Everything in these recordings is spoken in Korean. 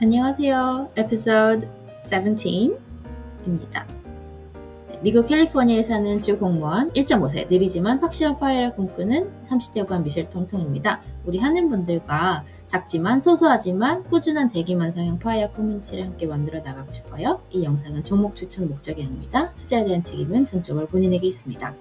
안녕하세요. 에피소드 17입니다. 미국 캘리포니아에 사는 주 공무원 1.5세 느리지만 확실한 파이어를 꿈꾸는 30대 후반 미셸 통통입니다. 우리 하는분들과 작지만 소소하지만 꾸준한 대기만 성형 파이어 커뮤니티를 함께 만들어 나가고 싶어요. 이 영상은 종목 추천 목적이 아닙니다. 투자에 대한 책임은 전적으로 본인에게 있습니다.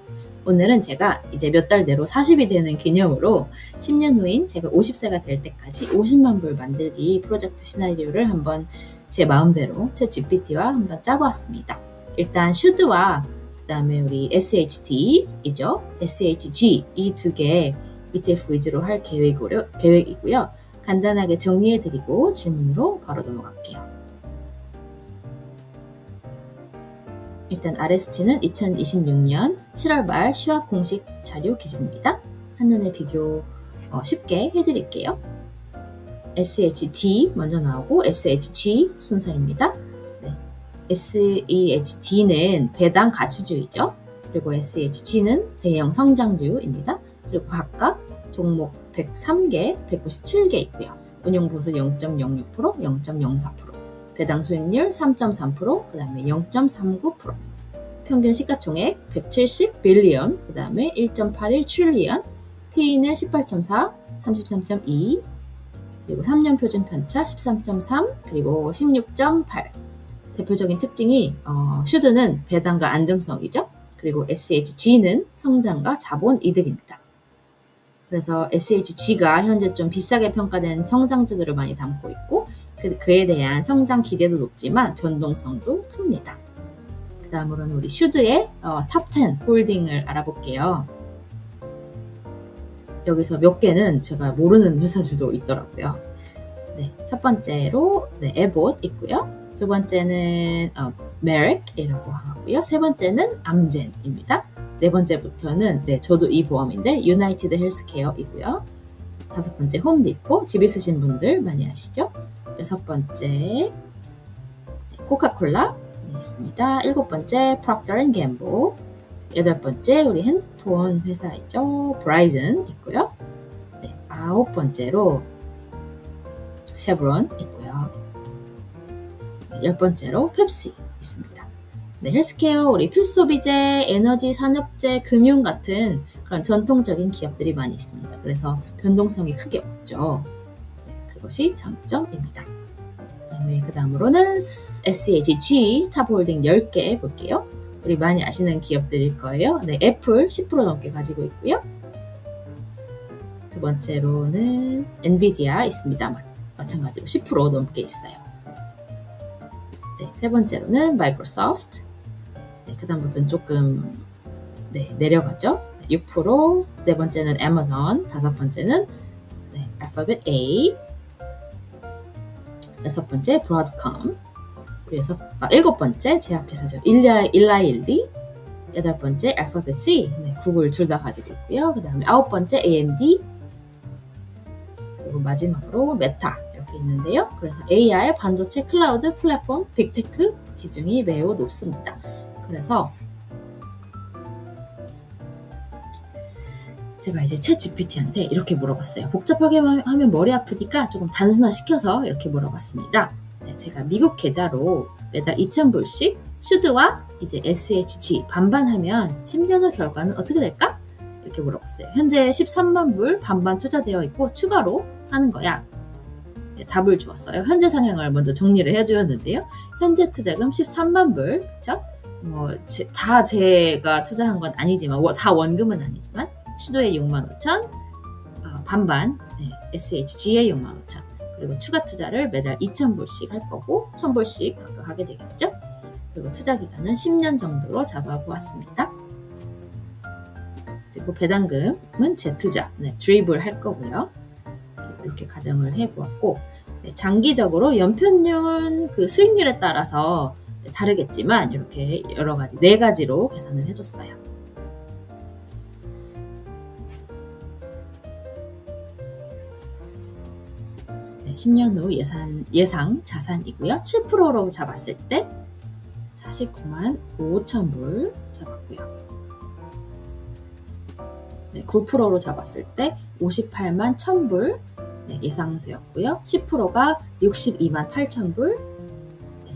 오늘은 제가 이제 몇 달 내로 40이 되는 기념으로 10년 후인 제가 50세가 될 때까지 50만 불 만들기 프로젝트 시나리오를 한번 제 마음대로 챗 GPT와 한번 짜보았습니다. 일단 슈드와 그다음에 우리 SHD이죠. SHG 이 두 개 ETF 위주로 할 계획이고요. 간단하게 정리해드리고 질문으로 바로 넘어갈게요. 일단 아래 수치는 2026년 7월 말 슈왑 공식 자료 기준입니다. 한눈에 비교 쉽게 해드릴게요. SHD 먼저 나오고 SHG 순서입니다. 네. SHD는 배당 가치주이죠. 그리고 SHG는 대형 성장주입니다. 그리고 각각 종목 103개, 197개 있고요. 운용보수 0.06%, 0.04%, 배당 수익률 3.3%, 그 다음에 0.39%, 평균 시가총액 170 빌리언, 그 다음에 1.81 트릴리언, P는 18.4, 33.2, 그리고 3년 표준 편차 13.3, 그리고 16.8. 대표적인 특징이 슈드는 배당과 안정성이죠. 그리고 SHG는 성장과 자본 이득입니다. 그래서 SHG가 현재 좀 비싸게 평가된 성장주들을 많이 담고 있고 그에 대한 성장 기대도 높지만 변동성도 큽니다. 그 다음으로는 우리 슈드의 탑10 홀딩을 알아볼게요. 여기서 몇 개는 제가 모르는 회사들도 있더라고요. 네, 첫 번째로 에봇 있고요. 두 번째는 메릭이라고 하고요. 세 번째는 암젠입니다. 네 번째부터는 저도 이 보험인데 유나이티드 헬스케어이고요. 다섯 번째 홈디포, 집 있으신 분들 많이 아시죠? 여섯 번째 코카콜라 있습니다. 일곱 번째 프록터 앤 갬블, 여덟 번째 우리 핸드폰 회사이죠. 브라이즌 있고요. 네, 아홉 번째로 쉐브론 있고요. 네, 열 번째로 펩시 있습니다. 네, 헬스케어, 우리 필수소비재, 에너지, 산업재, 금융 같은 그런 전통적인 기업들이 많이 있습니다. 그래서 변동성이 크게 없죠. 네, 그것이 장점입니다. 그 다음으로는 SHG 탑홀딩 10개 볼게요. 우리 많이 아시는 기업들일 거예요. 네, 애플 10% 넘게 가지고 있고요. 두 번째로는 엔비디아 있습니다. 마찬가지로 10% 넘게 있어요. 네, 세 번째로는 마이크로소프트. 네, 그 다음부터는 조금 내려가죠. 6%. 네 번째는 애마존. 다섯 번째는 알파벳 A. 여섯 번째 브로드컴. 일곱 번째 제약회사죠. 일라일리. 여덟 번째 알파벳 C. 구글 둘 다 가지고 있고요. 그 다음에 아홉 번째 AMD. 그리고 마지막으로 메타 이렇게 있는데요. 그래서 AI, 반도체, 클라우드, 플랫폼, 빅테크 비중이 매우 높습니다. 그래서 제가 이제 챗 GPT한테 이렇게 물어봤어요. 복잡하게 하면 머리 아프니까 조금 단순화시켜서 이렇게 물어봤습니다. 제가 미국 계좌로 매달 2,000불씩 슈드와 이제 SHG 반반하면 10년 후 결과는 어떻게 될까? 이렇게 물어봤어요. 현재 13만 불 반반 투자되어 있고 추가로 하는 거야. 답을 주었어요. 현재 상향을 먼저 정리를 해주었는데요. 현재 투자금 13만 불, 그쵸? 다 제가 투자한 건 아니지만, 다 원금은 아니지만, 슈드의 65,000, 반반, SHG의 65,000, 그리고 추가 투자를 매달 2,000불씩 할 거고, 1,000불씩 각각 하게 되겠죠? 그리고 투자 기간은 10년 정도로 잡아보았습니다. 그리고 배당금은 재투자, 드리블 할 거고요. 이렇게 가정을 해보았고, 장기적으로 연평균 그 수익률에 따라서 다르겠지만 이렇게 여러 가지 4가지로 계산을 해줬어요. 네, 10년 후 예상 자산이고요. 7%로 잡았을 때 49만 5천 불 잡았고요. 9%로 잡았을 때 58만 1,000불, 예상되었고요. 10%가 62만 8천 불,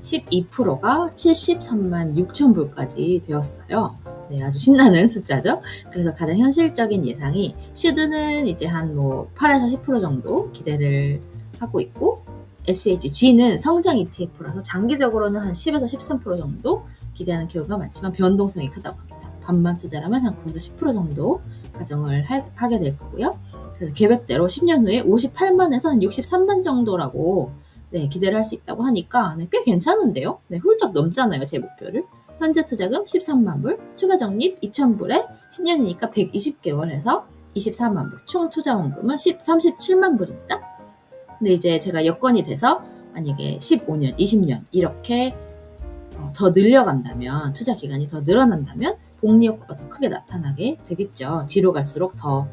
12%가 73만 6천 불까지 되었어요. 네, 아주 신나는 숫자죠. 그래서 가장 현실적인 예상이 슈드는 이제 한 8에서 10% 정도 기대를 하고 있고, SHG는 성장 ETF라서 장기적으로는 한 10에서 13% 정도 기대하는 경우가 많지만 변동성이 크다고 합니다. 반만 투자라면 한 9에서 10% 정도 가정을 하게 될 거고요. 그래서 계획대로 10년 후에 58만에서 한 63만 정도라고 기대를 할 수 있다고 하니까 꽤 괜찮은데요. 훌쩍 넘잖아요, 제 목표를. 현재 투자금 13만 불, 추가 적립 2,000불에 10년이니까 120개월 해서 24만 불, 총 투자 원금은 37만 불입니다. 근데 이제 제가 여건이 돼서 만약에 15년, 20년 이렇게 더 늘려간다면, 투자 기간이 더 늘어난다면 복리 효과가 더 크게 나타나게 되겠죠. 뒤로 갈수록 더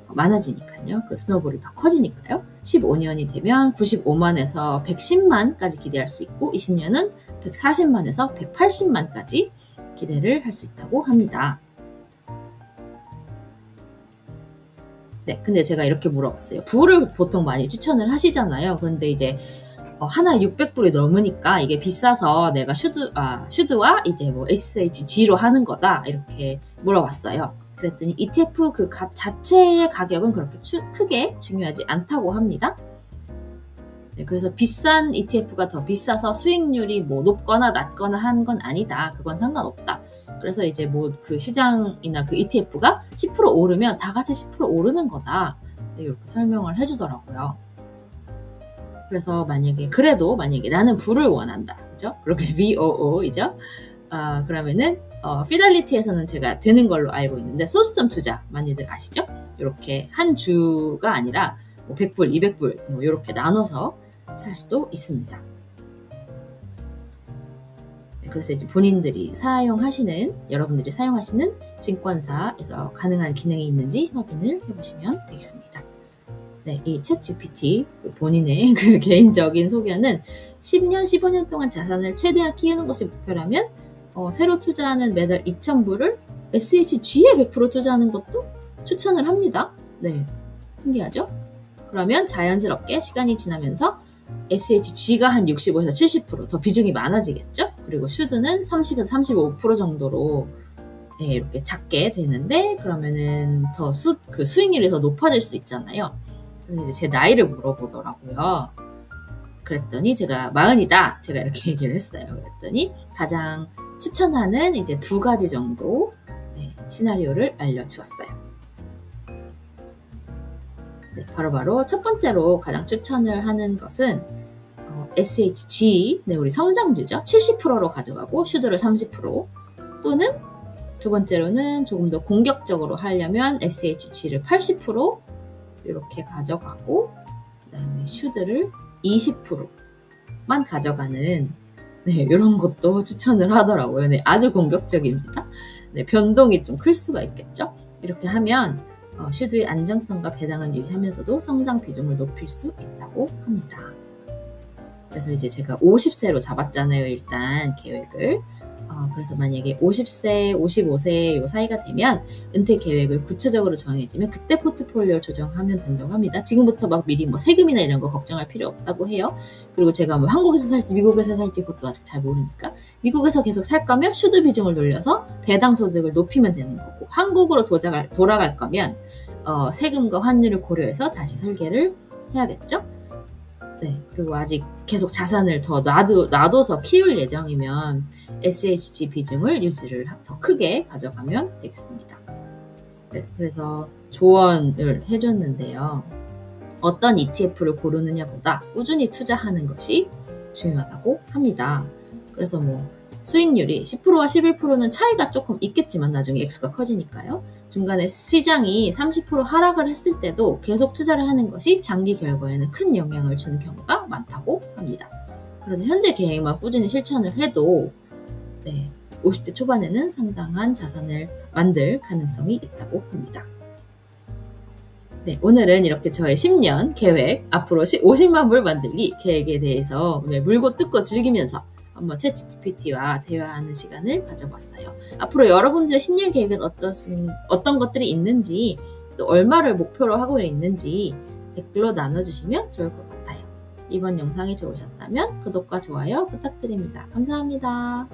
많아지니까요. 그 스노볼이 더 커지니까요. 15년이 되면 95만에서 110만까지 기대할 수 있고 20년은 140만에서 180만까지 기대를 할 수 있다고 합니다. 네, 근데 제가 이렇게 물어봤어요. 불을 보통 많이 추천을 하시잖아요. 그런데 이제 하나 600불이 넘으니까 이게 비싸서 내가 슈드와 이제 SHG로 하는 거다 이렇게 물어봤어요. 그랬더니 ETF 그 값 자체의 가격은 그렇게 크게 중요하지 않다고 합니다. 네, 그래서 비싼 ETF가 더 비싸서 수익률이 높거나 낮거나 하는 건 아니다. 그건 상관없다. 그래서 이제 그 시장이나 그 ETF가 10% 오르면 다 같이 10% 오르는 거다. 네, 이렇게 설명을 해주더라고요. 그래서 만약에 나는 불을 원한다. 그죠? 그렇게 VOO이죠. 그러면은 피델리티에서는 제가 되는 걸로 알고 있는데 소수점 투자 많이들 아시죠? 이렇게 한 주가 아니라 100불, 200불 이렇게 나눠서 살 수도 있습니다. 네, 그래서 이제 여러분들이 사용하시는 증권사에서 가능한 기능이 있는지 확인을 해보시면 되겠습니다. 네, 이 챗GPT 본인의 그 개인적인 소견은 10년, 15년 동안 자산을 최대한 키우는 것이 목표라면 새로 투자하는 매달 2,000불을 SHG에 100% 투자하는 것도 추천을 합니다. 네, 신기하죠? 그러면 자연스럽게 시간이 지나면서 SHG가 한 65에서 70% 더 비중이 많아지겠죠? 그리고 슈드는 30에서 35% 정도로 이렇게 작게 되는데, 그러면은 더 수익률이 더 높아질 수 있잖아요. 그래서 이제 제 나이를 물어보더라고요. 그랬더니 제가 40이다. 제가 이렇게 얘기를 했어요. 그랬더니 가장 추천하는 이제 2가지 정도 시나리오를 알려주었어요. 네, 바로 첫 번째로 가장 추천을 하는 것은 SHG, 우리 성장주죠. 70%로 가져가고 슈드를 30%, 또는 두 번째로는 조금 더 공격적으로 하려면 SHG를 80% 이렇게 가져가고 그다음에 슈드를 20%만 가져가는 이런 것도 추천을 하더라고요. 아주 공격적입니다. 변동이 좀 클 수가 있겠죠. 이렇게 하면 슈드의 안정성과 배당을 유지하면서도 성장 비중을 높일 수 있다고 합니다. 그래서 이제 제가 50세로 잡았잖아요. 일단 계획을. 그래서 만약에 50세, 55세 요 사이가 되면 은퇴 계획을 구체적으로 정해지면 그때 포트폴리오 조정하면 된다고 합니다. 지금부터 막 미리 세금이나 이런 거 걱정할 필요 없다고 해요. 그리고 제가 한국에서 살지 미국에서 살지 그것도 아직 잘 모르니까 미국에서 계속 살 거면 슈드 비중을 늘려서 배당 소득을 높이면 되는 거고, 한국으로 돌아갈 거면 세금과 환율을 고려해서 다시 설계를 해야겠죠. 네, 그리고 아직 계속 자산을 더 놔둬서 키울 예정이면 SHG 비중을 유지를 더 크게 가져가면 되겠습니다. 네, 그래서 조언을 해줬는데요. 어떤 ETF를 고르느냐보다 꾸준히 투자하는 것이 중요하다고 합니다. 그래서 수익률이 10%와 11%는 차이가 조금 있겠지만 나중에 액수가 커지니까요. 중간에 시장이 30% 하락을 했을 때도 계속 투자를 하는 것이 장기 결과에는 큰 영향을 주는 경우가 많다고 합니다. 그래서 현재 계획만 꾸준히 실천을 해도 50대 초반에는 상당한 자산을 만들 가능성이 있다고 합니다. 네, 오늘은 이렇게 저의 10년 계획, 앞으로 50만 불 만들기 계획에 대해서 물고 뜯고 즐기면서 한번 챗GPT와 대화하는 시간을 가져봤어요. 앞으로 여러분들의 10년 계획은 어떤 것들이 있는지, 또 얼마를 목표로 하고 있는지 댓글로 나눠주시면 좋을 것 같아요. 이번 영상이 좋으셨다면 구독과 좋아요 부탁드립니다. 감사합니다.